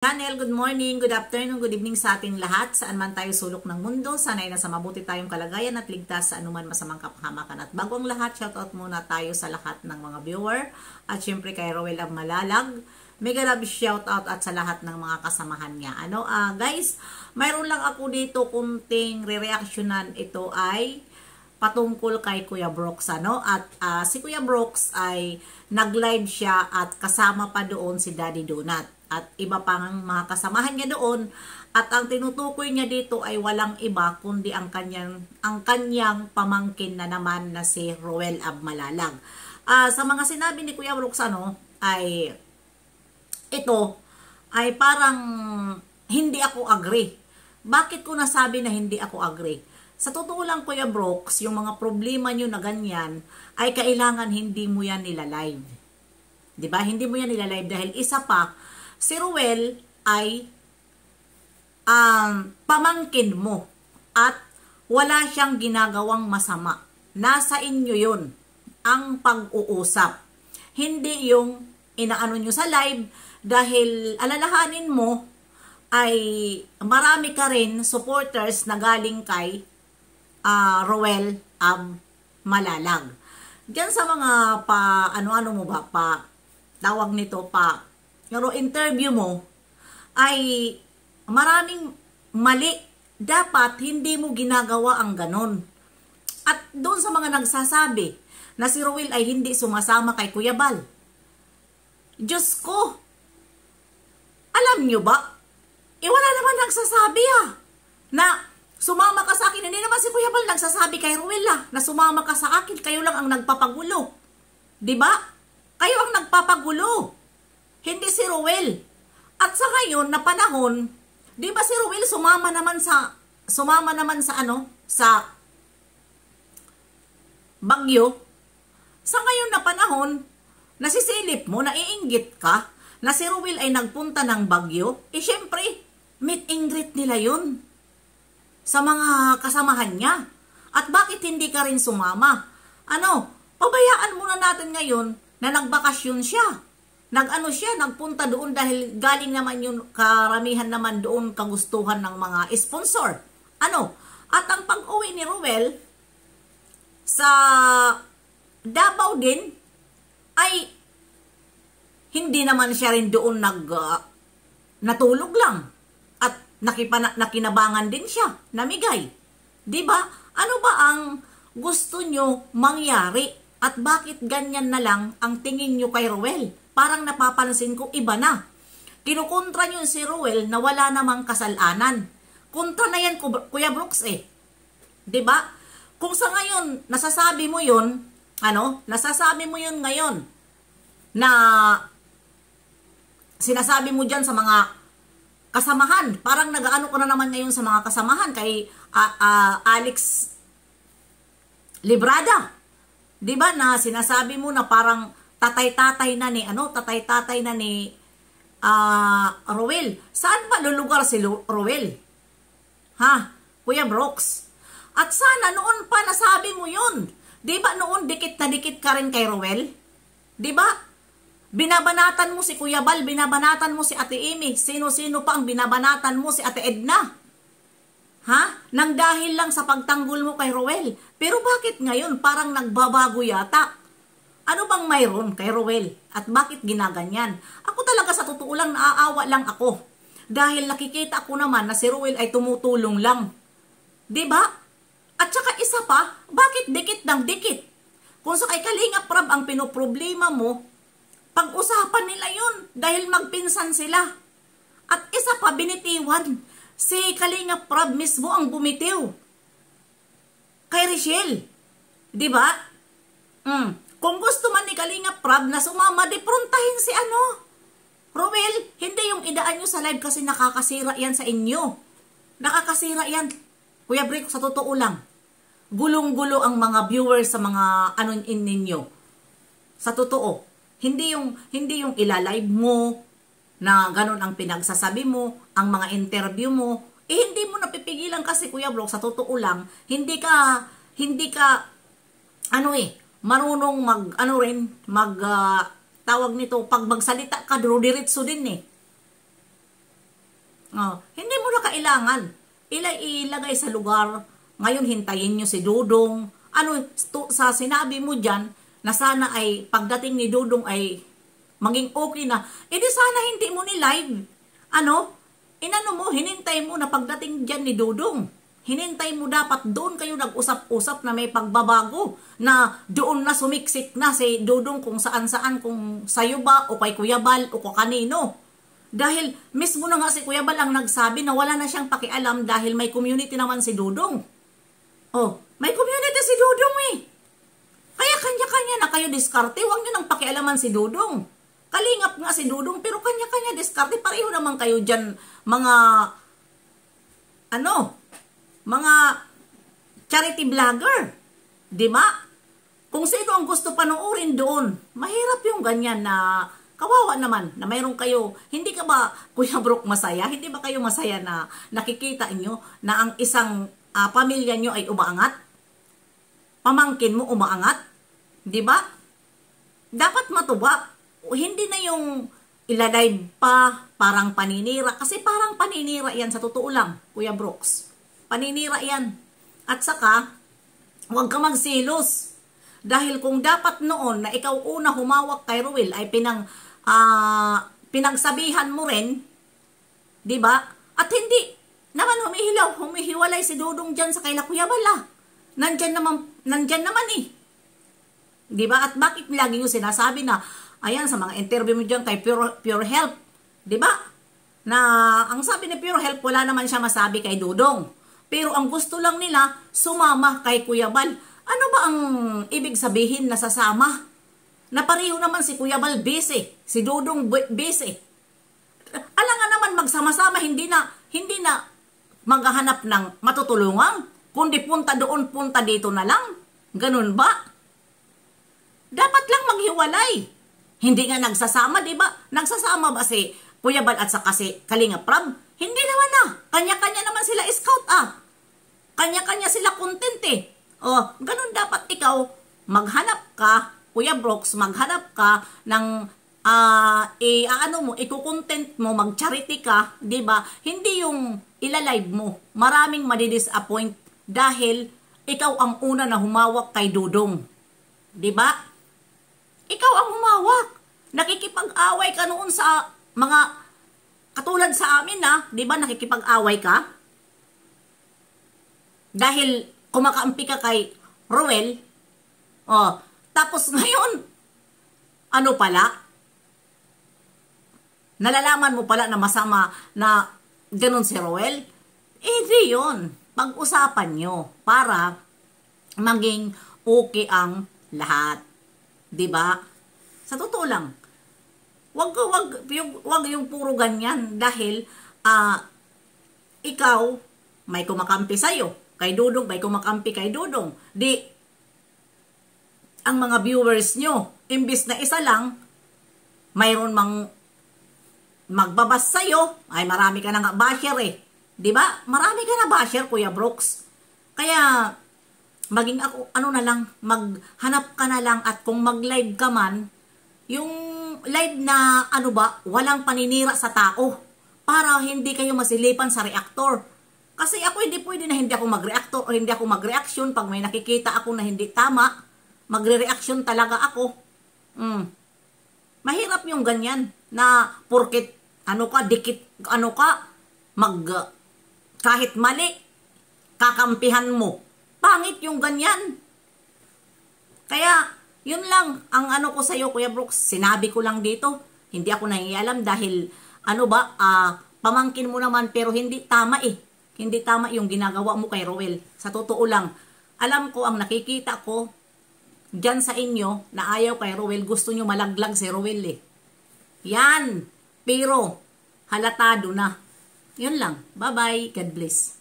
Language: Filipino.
Channel, good morning, good afternoon, good evening sa ating lahat. Saan man tayo sulok ng mundo, sana'y nasa mabuti tayong kalagayan at ligtas sa anuman masamang kapahamakan. At bago ang lahat, shoutout muna tayo sa lahat ng mga viewer. At syempre kay Roel ang Malalag. Mega love shoutout at sa lahat ng mga kasamahan niya. Guys, mayroon lang ako dito kunting re-reactionan. Ito ay patungkol kay Kuya Brooks. At si Kuya Brooks ay nag-live siya at kasama pa doon si Daddy Donut. At iba pang mga kasamahan niya doon. At ang tinutukoy niya dito ay walang iba kundi ang kanyang pamangkin na naman na si Roel Ab Malalag. Sa mga sinabi ni Kuya Brooks ay ito ay parang hindi ako agree. Bakit ko nasabi na hindi ako agree? Sa totoo lang Kuya Brooks, yung mga problema nyo na ganyan ay kailangan hindi mo yan nilalive. Diba? Hindi mo yan nilalive dahil isa pa, si Roel ay pamangkin mo at wala siyang ginagawang masama. Nasa inyo yun ang pag-uusap. Hindi yung inaano nyo sa live dahil alalahanin mo ay marami ka rin supporters na galing kay Roel Ab Malalag. Diyan sa mga ano-ano mo ba, tawag nito pero interview mo ay maraming mali. Dapat hindi mo ginagawa ang ganon. At doon sa mga nagsasabi na si Roel ay hindi sumasama kay Kuya Bal. Diyos ko, alam nyo ba? Wala naman nagsasabi na sumama ka sa akin. Hindi naman si Kuya Bal nagsasabi kay Roel na sumama ka sa akin. Kayo lang ang nagpapagulo. Diba? Kayo ang nagpapagulo. Hindi si Roel. At sa ngayon na panahon, di ba si Roel sumama naman sa Bagyo? Sa ngayon na panahon, nasisilip mo, naiinggit ka, na si Roel ay nagpunta ng Bagyo, syempre, meet and greet nila yun sa mga kasamahan niya. At bakit hindi ka rin sumama? Pabayaan muna natin ngayon na nagbakasyon siya. Nagpunta doon dahil galing naman yun, karamihan naman doon kagustuhan ng mga sponsor. At ang pag-uwi ni Roel sa Davao din ay hindi naman siya rin doon natulog lang. At nakinabangan din siya, namigay. Diba? Ano ba ang gusto nyo mangyari? At bakit ganyan na lang ang tingin nyo kay Roel? Parang napapansin ko iba na. Kinukontra nyo si Roel na wala namang kasalanan. Kontra na yan Kuya Brooks Diba? Kung sa ngayon, nasasabi mo yun ngayon, na sinasabi mo dyan sa mga kasamahan, parang nag-ano ko na naman ngayon sa mga kasamahan kay Alex Librada. Diba na sinasabi mo na parang tatay-tatay na ni Roel. Saan ba lulugar si Roel? Kuya Brooks. At sana noon pa nasabi mo yun. Diba noon dikit na dikit ka rin kay Roel? Diba? Binabanatan mo si Kuya Bal, binabanatan mo si Ate Amy, sino-sino pa ang binabanatan mo, si Ate Edna. Nang dahil lang sa pagtanggol mo kay Roel. Pero bakit ngayon parang nagbabago yata? Ano bang mayroon kay Roel? At bakit ginaganyan? Ako talaga sa totoo lang naaawa lang ako. Dahil nakikita ko naman na si Roel ay tumutulong lang. Diba? At saka isa pa, bakit dikit ng dikit? Kung sa kay Kalinga Prab ang pinoproblema mo, pag-usapan nila yun dahil magpinsan sila. At isa pa, binitiwan. Si Kalinga Prab mismo ang bumitiw kay Richelle. Diba? Kung gusto man ni Kalinga Prab na sumama, diprontahin si Roel, hindi yung idaan nyo sa live kasi nakakasira yan sa inyo. Nakakasira yan. Kuya Brick, sa totoo lang, gulong-gulo ang mga viewers sa mga ninyo. Sa totoo, hindi yung ilalive mo, na ganun ang pinagsasabi mo, ang mga interview mo, hindi mo napipigilan kasi Kuya Brooks, sa totoo lang, hindi ka marunong tawag nito, pag magsalita ka, diretso din Hindi mo na kailangan ilagay sa lugar. Ngayon, hintayin nyo si Dudong. Sa sinabi mo dyan, na sana ay pagdating ni Dudong ay maging okay na. Di sana hindi mo ni-live. Hinintay mo na pagdating dyan ni Dudong. Hinintay mo dapat doon kayo nag-usap-usap na may pagbabago. Na doon na sumiksik na si Dudong kung saan-saan, kung sayo ba o kay Kuya Bal o kung kanino. Dahil mismo na nga si Kuya Bal ang nagsabi na wala na siyang pakialam dahil may community naman si Dudong. May community si Dudong eh. Kaya kanya-kanya na kayo diskarte, huwag nyo nang pakialaman si Dudong. Kalingap nga si Dudong, pero kanya-kanya diskarte, pareho naman kayo dyan, mga charity vlogger. Diba? Kung sino ang gusto panoorin doon, mahirap yung ganyan na kawawa naman na mayroon kayo. Hindi ka ba, Kuya Brooke, masaya? Hindi ba kayo masaya na nakikita nyo na ang isang pamilya nyo ay umaangat? Pamangkin mo umaangat? Diba? Dapat matuwa. Hindi na yung ilalive pa, parang paninira. Kasi parang paninira yan sa totoo lang, Kuya Brooks. Paninira yan. At saka, huwag ka magsilos. Dahil kung dapat noon na ikaw una humawak kay Ruel ay pinagsabihan mo rin, di ba? At hindi naman humihiwalay si Dudong dyan sa kaila Kuya Bala. Nandyan naman eh. Di ba? At bakit lagi yung sinasabi na, ayan, sa mga interview mo dyan kay Pure Health, di ba? Na ang sabi ni Pure Health, wala naman siya masabi kay Dudong. Pero ang gusto lang nila, sumama kay Kuya Bal. Ano ba ang ibig sabihin na sasama? Na pareho naman si Kuya Bal busy, si Dudong busy. Alam nga naman magsama-sama, hindi na maghahanap ng matutulungan, kundi punta doon, punta dito na lang. Ganun ba? Dapat lang maghiwalay. Hindi nga nagsasama, di ba? Nagsasama ba si Kuya Bal at saka si Kalinga Prab? Hindi naman na. Kanya-kanya naman sila scout Kanya-kanya sila content eh. Ganun dapat ikaw, maghanap ka, Kuya Brooks, maghanap ka ng ikukontent mo, mag-charity ka, di ba? Hindi yung ilalive mo. Maraming madidisappoint dahil ikaw ang una na humawak kay Dudong. Di ba? Ikaw ang humawak. Nakikipag-away ka noon sa mga katulad sa amin di ba nakikipag-away ka? Dahil kumakaampi ka kay Ruel. Tapos ngayon, nalalaman mo pala na masama na ganun si Ruel? Di yun. Pag-usapan nyo para maging okay ang lahat. Diba? Sa totoo lang, wag yung puro ganyan dahil ikaw may kumakampi sa'yo. Kay Dudong, may kumakampi kay Dudong. Ang mga viewers nyo, imbis na isa lang, mayroon magbabas sa'yo, ay marami ka na nga basher eh. Diba? Marami ka na basher, Kuya Brooks. Kaya, maging ako, maghanap ka na lang at kung mag-live ka man, yung live na, walang paninira sa tao para hindi kayo masilipan sa reactor. Kasi ako hindi pwede na hindi ako mag-reactor o hindi ako mag-reaction pag may nakikita ako na hindi tama, magre-reaction talaga ako. Mahirap yung ganyan na porket kahit mali, kakampihan mo. Pangit yung ganyan. Kaya, yun lang ang ko sa'yo, Kuya Brooks. Sinabi ko lang dito. Hindi ako nangialam dahil, pamangkin mo naman pero hindi tama eh. Hindi tama yung ginagawa mo kay Ruel. Sa totoo lang, alam ko ang nakikita ko dyan sa inyo na ayaw kay Ruel. Gusto nyo malaglag si Ruel eh. Yan. Pero, halatado na. Yun lang. Bye-bye. God bless.